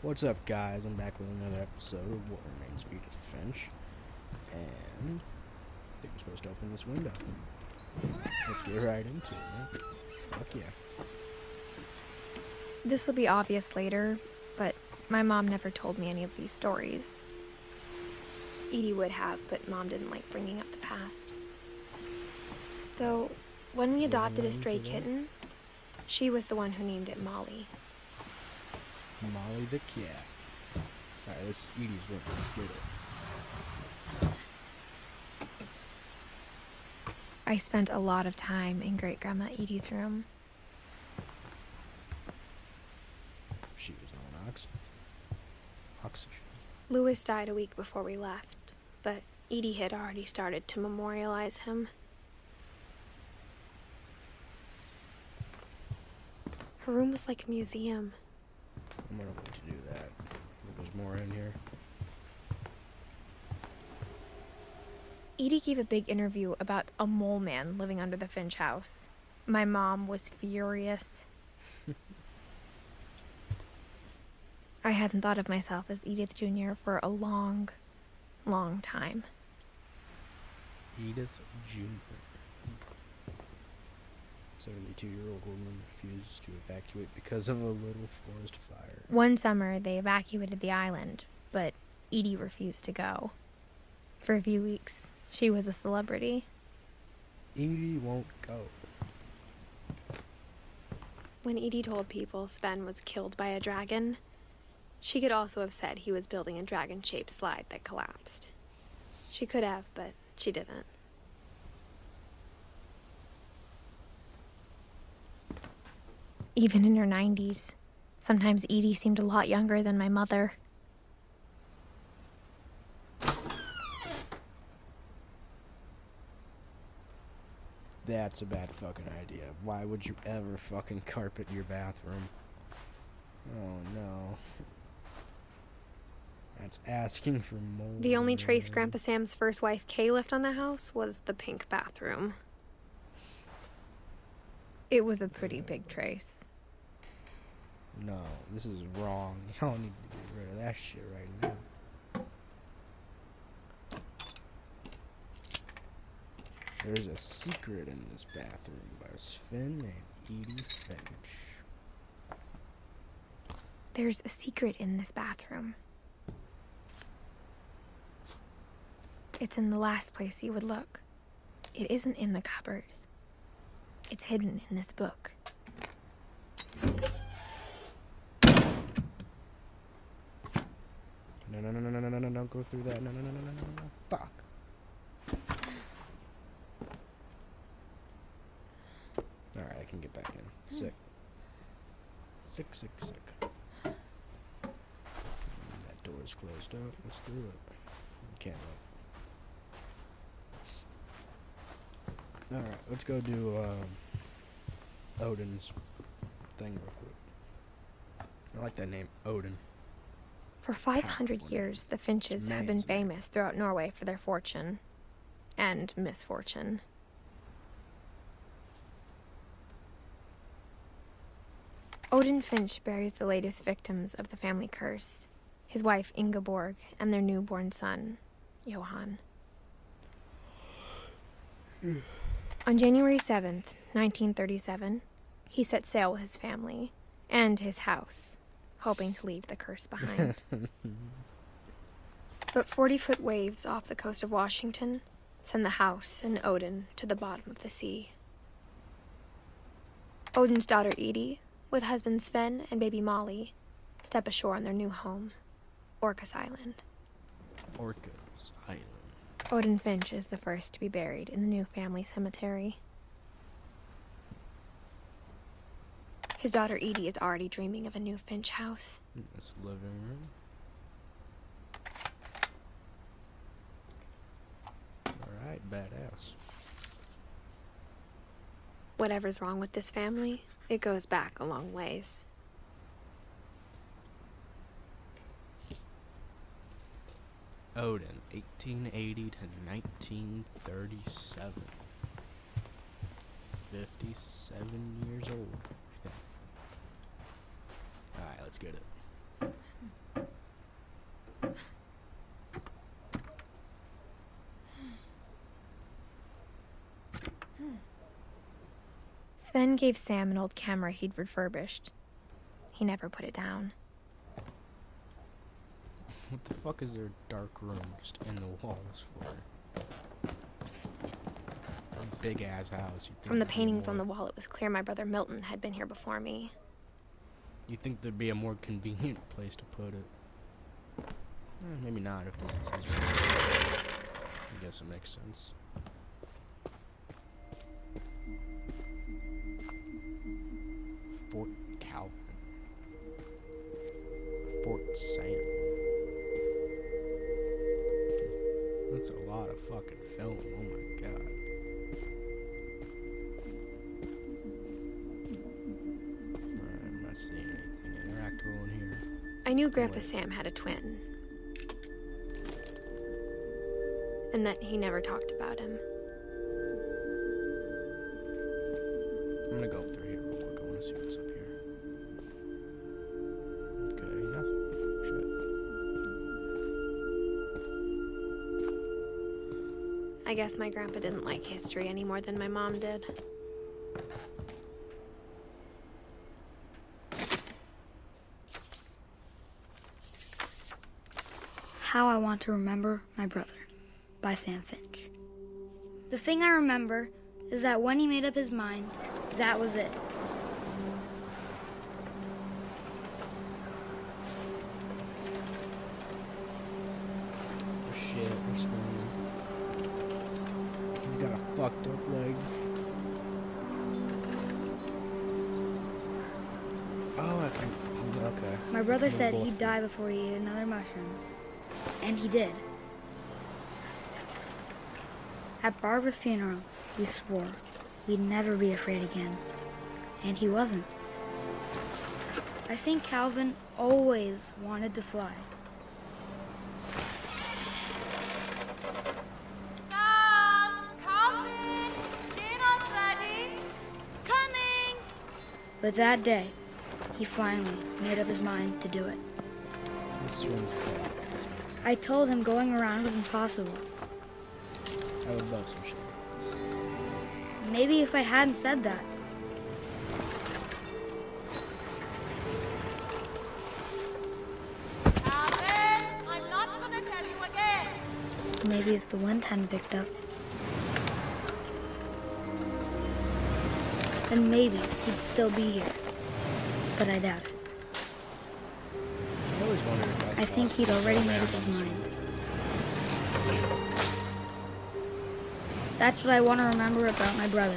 What's up, guys? I'm back with another episode of What Remains of Edith Finch, and I think we're supposed to open this window. Let's get right into it, man. Fuck yeah. This will be obvious later, but my mom never told me any of these stories. Edie would have, but Mom didn't like bringing up the past. Though, when we adopted a stray kitten, she was the one who named it Molly. Molly the cat. Alright, this is Edie's room. Let's get it. I spent a lot of time in Great-Grandma Edie's room. She was on oxygen. Louis died a week before we left, but Edie had already started to memorialize him. Her room was like a museum. I'm gonna wait to do that. There's more in here. Edie gave a big interview about a mole man living under the Finch house. My mom was furious. I hadn't thought of myself as Edith Jr. for a long, long time. Edith Jr. 72-year-old woman refuses to evacuate because of a little forest fire. One summer, they evacuated the island, but Edie refused to go. For a few weeks, she was a celebrity. Edie won't go. When Edie told people Sven was killed by a dragon, she could also have said he was building a dragon-shaped slide that collapsed. She could have, but she didn't. Even in her 90s, sometimes Edie seemed a lot younger than my mother. That's a bad fucking idea. Why would you ever fucking carpet your bathroom? Oh no. That's asking for more. The only trace Grandpa Sam's first wife, Kay, left on the house was the pink bathroom. It was a pretty big trace. No, this is wrong. Y'all need to get rid of that shit right now. There's a secret in this bathroom by Sven and Edie Finch. There's a secret in this bathroom. It's in the last place you would look. It isn't in the cupboard. It's hidden in this book. No, don't go through that. No. Fuck. Alright, I can get back in. Sick. Sick. That door's closed up. Let's do it. Can't look. Alright, let's go do Odin's thing real quick. I like that name, Odin. For 500 years, the Finches have been famous throughout Norway for their fortune and misfortune. Odin Finch buries the latest victims of the family curse, his wife Ingeborg and their newborn son, Johan. On January 7th, 1937, he set sail with his family and his house, hoping to leave the curse behind. But 40-foot waves off the coast of Washington send the house and Odin to the bottom of the sea. Odin's daughter Edie, with husband Sven and baby Molly, step ashore on their new home, Orcas Island. Orcas Island. Odin Finch is the first to be buried in the new family cemetery. His daughter Edie is already dreaming of a new Finch house. In this living room. Alright, badass. Whatever's wrong with this family, it goes back a long ways. Odin, 1880 to 1937. 57 years old. Alright, let's get it. Sven gave Sam an old camera he'd refurbished. He never put it down. What the fuck is there a dark room just in the walls for? A big ass house. From the paintings on the wall, it was clear my brother Milton had been here before me. You think there'd be a more convenient place to put it? Maybe not if this is his room. I guess it makes sense. Fort Calvin. Fort Sam. That's a lot of fucking film. Oh my god. Alright, I'm not seeing anything interactable in here. I knew Grandpa Sam had a twin. And that he never talked about him. I'm gonna go through here real quick. I wanna see what's up here. Okay, nothing. Shit. I guess my grandpa didn't like history any more than my mom did. How I Want to Remember My Brother by Sam Finch. The thing I remember is that when he made up his mind, that was it. Oh shit, we're swimming. He's got a fucked up leg. Oh, I can. Okay. My brother said he'd die before he ate another mushroom. And he did. At Barbara's funeral, we swore we'd never be afraid again. And he wasn't. I think Calvin always wanted to fly. Sam! Calvin! Dinner's ready! Coming! But that day, he finally made up his mind to do it. This swing's bad. I told him going around was impossible. I would love some shit. Maybe if I hadn't said that. Calvin! I'm not gonna tell you again! Maybe if the wind hadn't picked up. Then maybe he'd still be here. But I doubt it. I always wondered if that's I think he'd possible. already made up his mind. That's what I want to remember about my brother.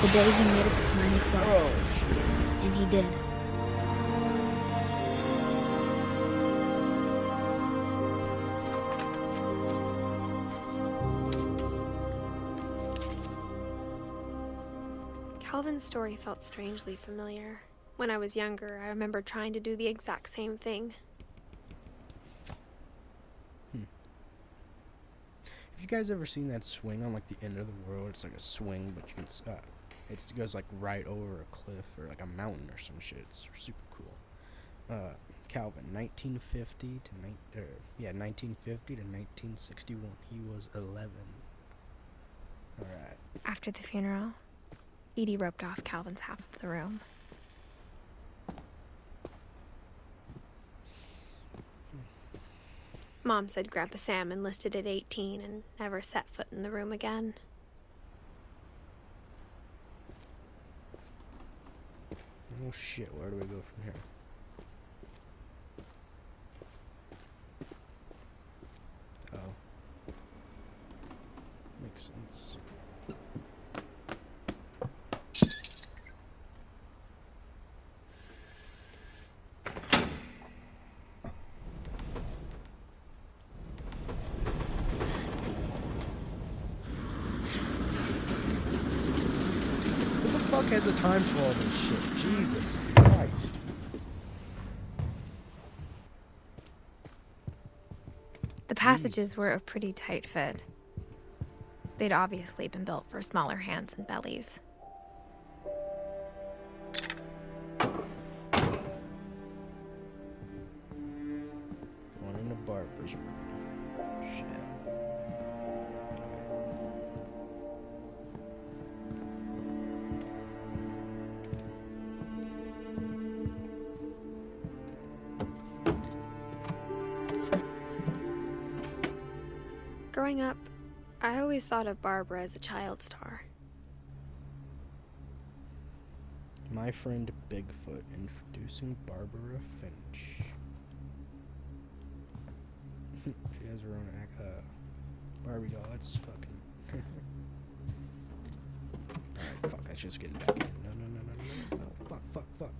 The day he made up his mind to fly. Oh shit. And he did. Calvin's story felt strangely familiar. When I was younger, I remember trying to do the exact same thing. Have you guys ever seen that swing on like the end of the world? It's like a swing, but you can it goes like right over a cliff or like a mountain or some shit. It's super cool. Calvin, 1950 to 1950 to 1961. He was 11. All right. After the funeral, Edie roped off Calvin's half of the room. Mom said Grandpa Sam enlisted at 18 and never set foot in the room again. Oh shit, where do we go from here? Oh. Makes sense. Who the fuck has the time for all this shit? Jesus Christ. The passages were a pretty tight fit. They'd obviously been built for smaller hands and bellies. Barbara's room. Shit. Growing up, I always thought of Barbara as a child star. My friend Bigfoot introducing Barbara Finch. She has her own Barbie doll. That's fucking. Alright, fuck. Let's just get back in. No. Fuck.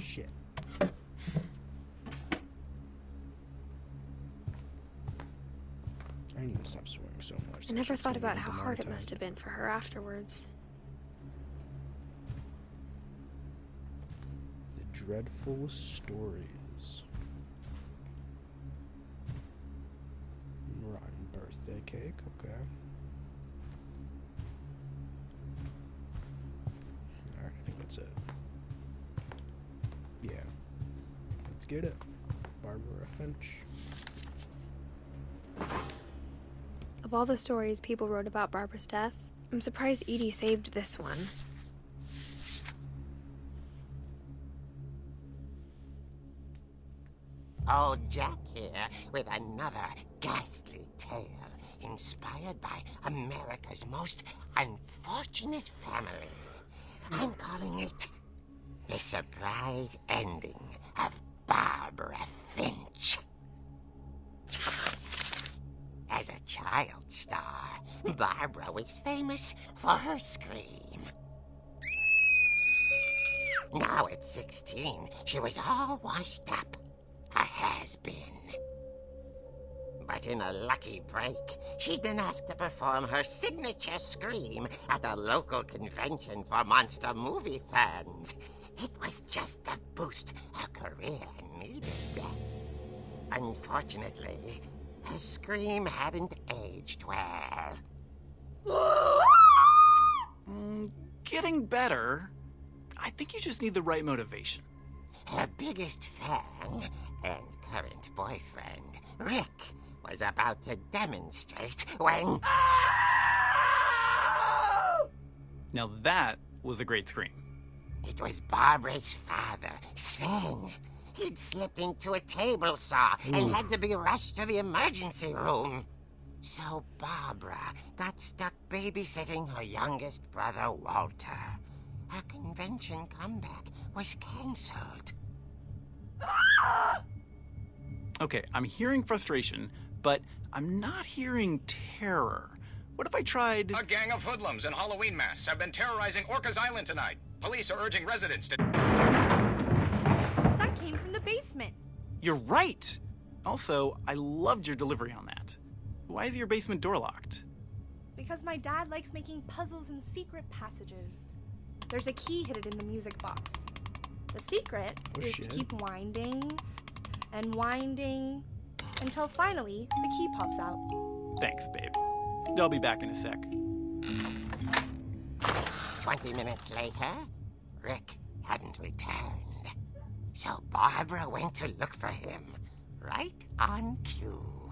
Shit. I need to stop swearing so much. I never thought about how hard it must have been for her afterwards. The dreadful stories. Rotten birthday cake, okay. Alright, I think that's it. Yeah. Let's get it. Barbara Finch. Of all the stories people wrote about Barbara's death, I'm surprised Edie saved this one. Old Jack here with another ghastly tale inspired by America's most unfortunate family. I'm calling it The Surprise Ending of Barbara Finch. As a child star, Barbara was famous for her scream. Now at 16, she was all washed up. A has-been. But in a lucky break, she'd been asked to perform her signature scream at a local convention for monster movie fans. It was just the boost her career needed. Unfortunately, her scream hadn't aged well. Getting better. I think you just need the right motivation. Her biggest fan and current boyfriend, Rick, was about to demonstrate when... Now that was a great scream. It was Barbara's father, Sven. He'd slipped into a table saw and had to be rushed to the emergency room. So Barbara got stuck babysitting her youngest brother, Walter. Her convention comeback was cancelled. Okay, I'm hearing frustration, but I'm not hearing terror. What if I tried... A gang of hoodlums in Halloween masks have been terrorizing Orcas Island tonight. Police are urging residents to... That came from the basement. You're right! Also, I loved your delivery on that. Why is your basement door locked? Because my dad likes making puzzles and secret passages. There's a key hidden in the music box. The secret is to keep winding and winding until finally the key pops out. Thanks, babe. I'll be back in a sec. 20 minutes later, Rick hadn't returned. So Barbara went to look for him, right on cue.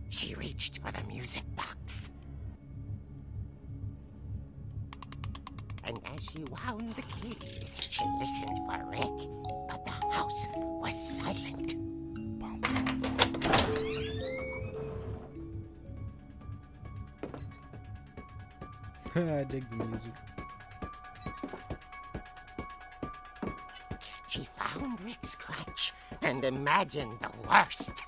She reached for the music box. And as she wound the key, she listened for Rick, but the house was silent. I dig the music. She found Rick's crutch and imagined the worst.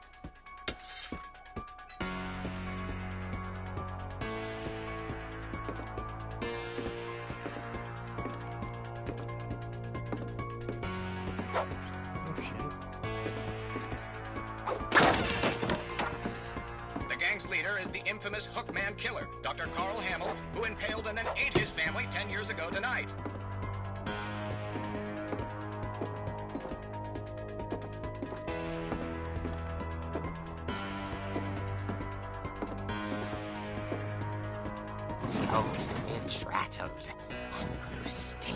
The gang's leader is the infamous Hookman killer, Dr. Carl Hamill, who impaled and then ate his family 10 years ago tonight. The old fridge rattled and grew still.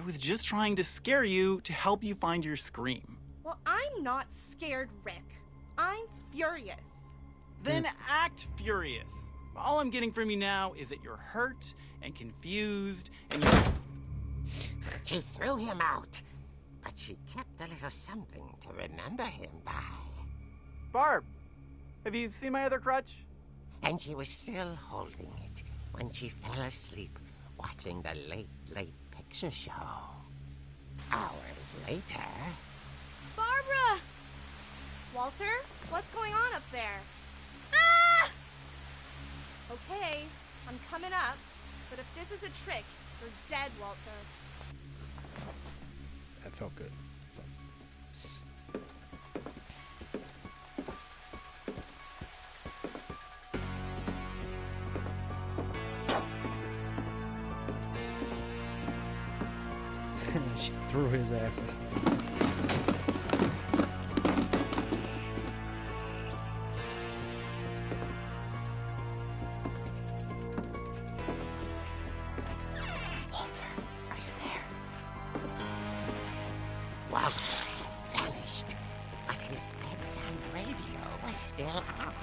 was just trying to scare you to help you find your scream. Well, I'm not scared, Rick. I'm furious. Then act furious. All I'm getting from you now is that you're hurt and confused and you're... She threw him out, but she kept a little something to remember him by. Barb, have you seen my other crutch? And she was still holding it when she fell asleep watching the late picture show. Hours later... Barbara! Walter, what's going on up there? Ah! Okay, I'm coming up, but if this is a trick, you're dead, Walter. That felt good. She threw his ass out. Walter had vanished, but his bedside radio was still on.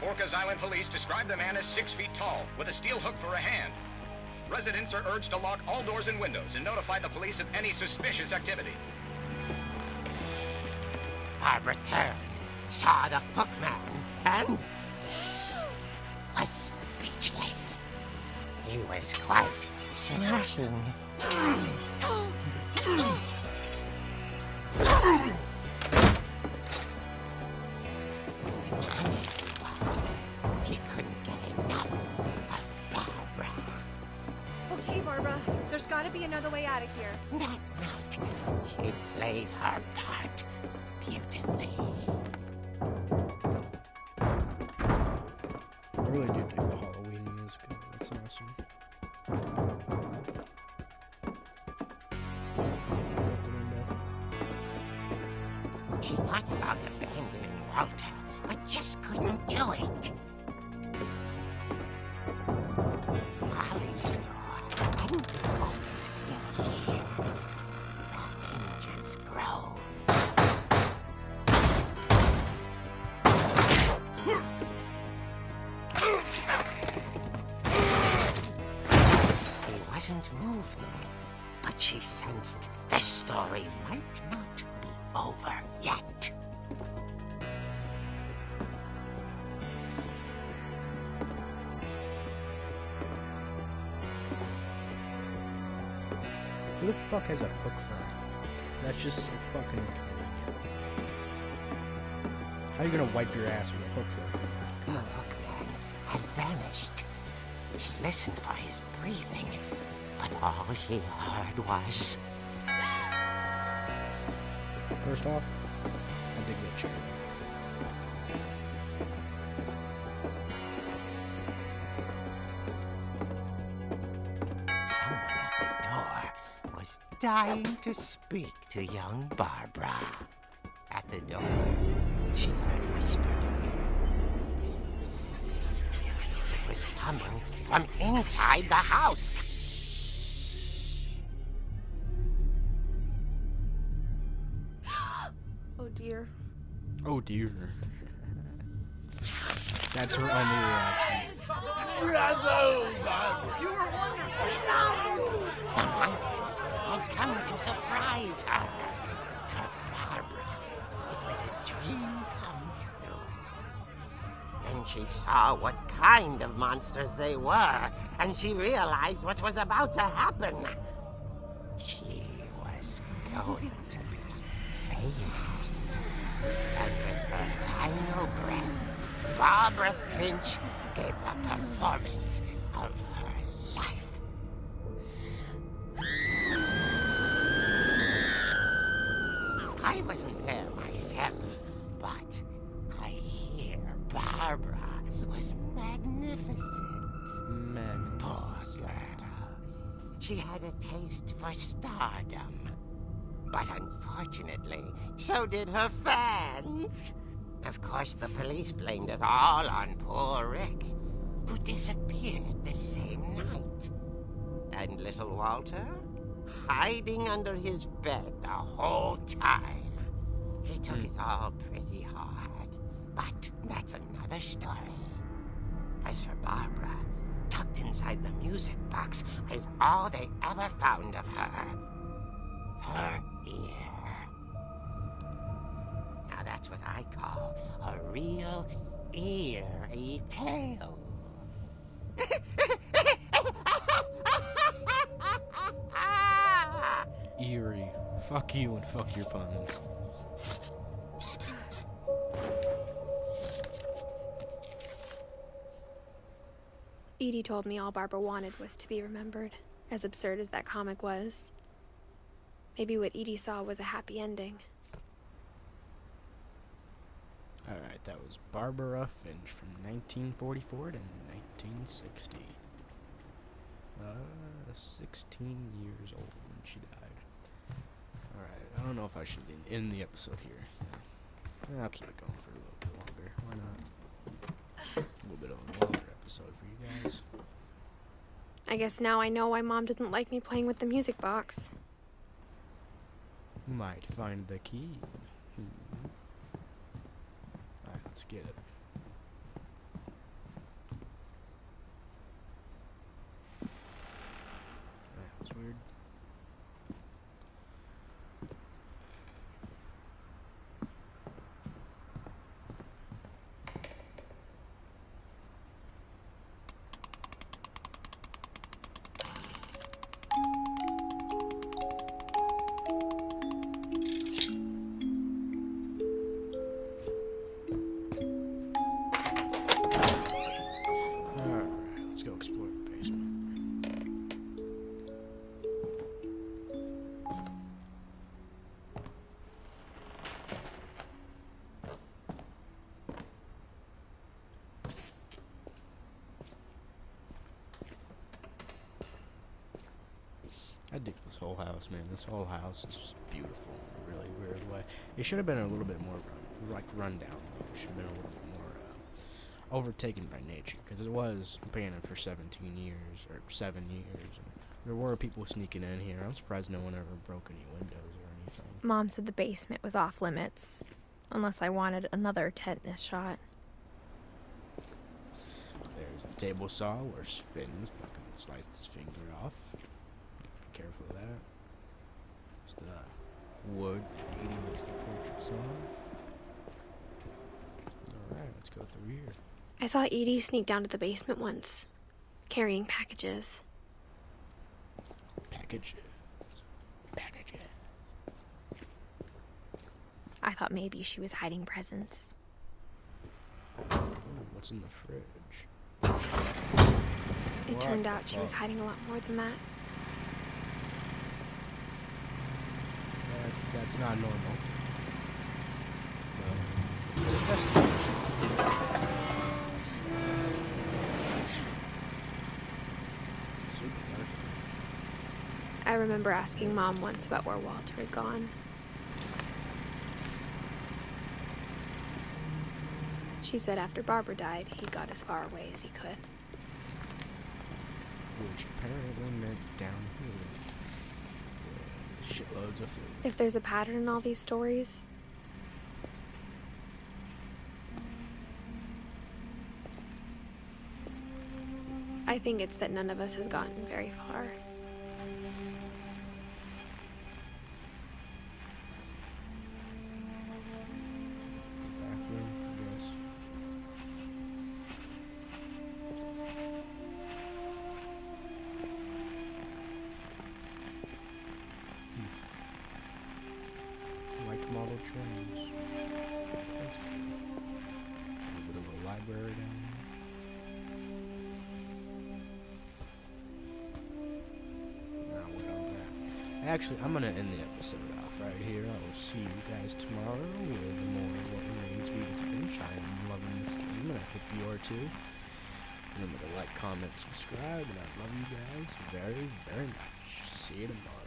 Orcas Island police describe the man as 6 feet tall, with a steel hook for a hand. Residents are urged to lock all doors and windows and notify the police of any suspicious activity. Barbara turned, saw the hook man, and was speechless. He was quite smashing. He couldn't get enough of Barbara. Okay, Barbara, there's gotta be another way out of here. That night, she played her part beautifully. I really do dig the Halloween musical. That's awesome. She thought about abandoning Walter, but just couldn't do it. Molly's door hadn't been opened in years. The hinges groaned. He wasn't moving, but she sensed the story might not be over yet. Who the fuck has a hook for it? That's just so fucking inconvenient. How are you gonna wipe your ass with a hook for it? The hookman had vanished. She listened for his breathing, but all she heard was... First off, I dig that chair. Someone at the door was dying to speak to young Barbara. At the door, she heard whispering. It was coming from inside the house. Oh dear. Oh dear. That's her only reaction. The monsters had come to surprise her. For Barbara, it was a dream come true. Then she saw what kind of monsters they were, and she realized what was about to happen. She was going to be famous. And with her final breath, Barbara Finch gave the performance of her life. I wasn't there myself, but I hear Barbara was magnificent. Poor girl. She had a taste for stardom. But unfortunately, so did her fans. Of course, the police blamed it all on poor Rick, who disappeared the same night. And little Walter? hiding under his bed the whole time. He took it all pretty hard, but that's another story. As for Barbara, tucked inside the music box is all they ever found of her. Her ear. Now that's what I call a real eerie tale. Eerie. Fuck you and fuck your puns. Edie told me all Barbara wanted was to be remembered, as absurd as that comic was. Maybe what Edie saw was a happy ending. Alright, that was Barbara Finch from 1944 to 1960. 16 years old when she died. Alright, I don't know if I should end the episode here. I'll keep it going for a little bit longer. Why not? A little bit of a longer episode for you guys. I guess now I know why Mom didn't like me playing with the music box. Might find the key. Alright, let's get it. That was weird. I dig this whole house, man. This whole house is just beautiful in a really weird way. It should have been a little bit more, run down. It should have been a little bit more overtaken by nature, because it was abandoned for 17 years, or 7 years. And there were people sneaking in here. I'm surprised no one ever broke any windows or anything. Mom said the basement was off limits, unless I wanted another tetanus shot. There's the table saw where Finn's fucking sliced his finger off. Careful of that. There's the wood that Edie makes the portraits on. Alright, let's go through here. I saw Edie sneak down to the basement once, carrying packages. Packages. I thought maybe she was hiding presents. Ooh, what's in the fridge? It turned out she was hiding a lot more than that. That's not normal. I remember asking Mom once about where Walter had gone. She said after Barbara died, he got as far away as he could. Which apparently meant down here. Shitloads of food. If there's a pattern in all these stories, I think it's that none of us has gotten very far. Bathroom, I guess. Like model trains. That's cool. A little bit of a library down here. Now we're on that. Actually, I'm gonna end the episode off right here. I will see you guys tomorrow with more of What Remains of Edith Finch. I am loving this game, and I hope you are too. Remember to like, comment, subscribe, and I love you guys very, very much. See you tomorrow.